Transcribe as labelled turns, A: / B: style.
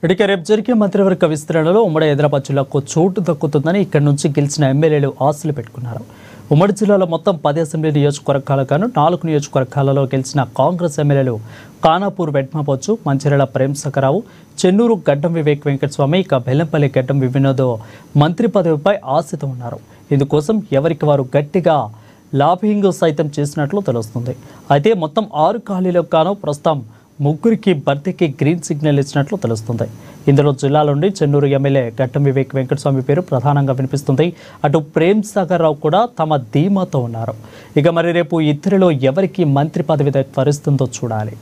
A: ఇక రేపు జరిగే మంత్రివర్గ విస్తరణలో ఉమ్మడి హైదరాబాద్ జిల్లాకు చోటు దక్కుతుందని ఇక్కడ నుంచి గెలిచిన ఎమ్మెల్యేలు ఆశలు పెట్టుకున్నారు. ఉమ్మడి జిల్లాలో మొత్తం 10 అసెంబ్లీ నియోజకవర్గాలకు గాను 4 నియోజకవర్గాలలో గెలిచిన కాంగ్రెస్ ఎమ్మెల్యేలు ఖానాపూర్ వెడ్మాబొచ్చు, మంచిర్యాల ప్రేమ్సాగరరావు, చెన్నూరు గడ్డం వివేక్ వెంకటస్వామి, ఇక బెల్లంపల్లి గడ్డం వినోద్ మంత్రి పదవిపై ఆశతో ఉన్నారు. ఇందుకోసం ఎవరికి వారు గట్టిగా లాబింగ్ సైతం చేసినట్లు తెలుస్తుంది. అయితే మొత్తం 6 ఖాళీలకు గాను ప్రస్తుతం 3 భర్తీకి గ్రీన్ సిగ్నల్ ఇచ్చినట్లు తెలుస్తుంది. ఇందులో జిల్లాలోని చెన్నూరు ఎమ్మెల్యే గడ్డం వివేక్ వెంకటస్వామి పేరు ప్రధానంగా వినిపిస్తుంది. అటు ప్రేమ్సాగరరావు కూడా తమ ధీమాతో ఉన్నారు. ఇక మరి రేపు ఇద్దరిలో ఎవరికి మంత్రి పదవి వరిస్తుందో చూడాలి.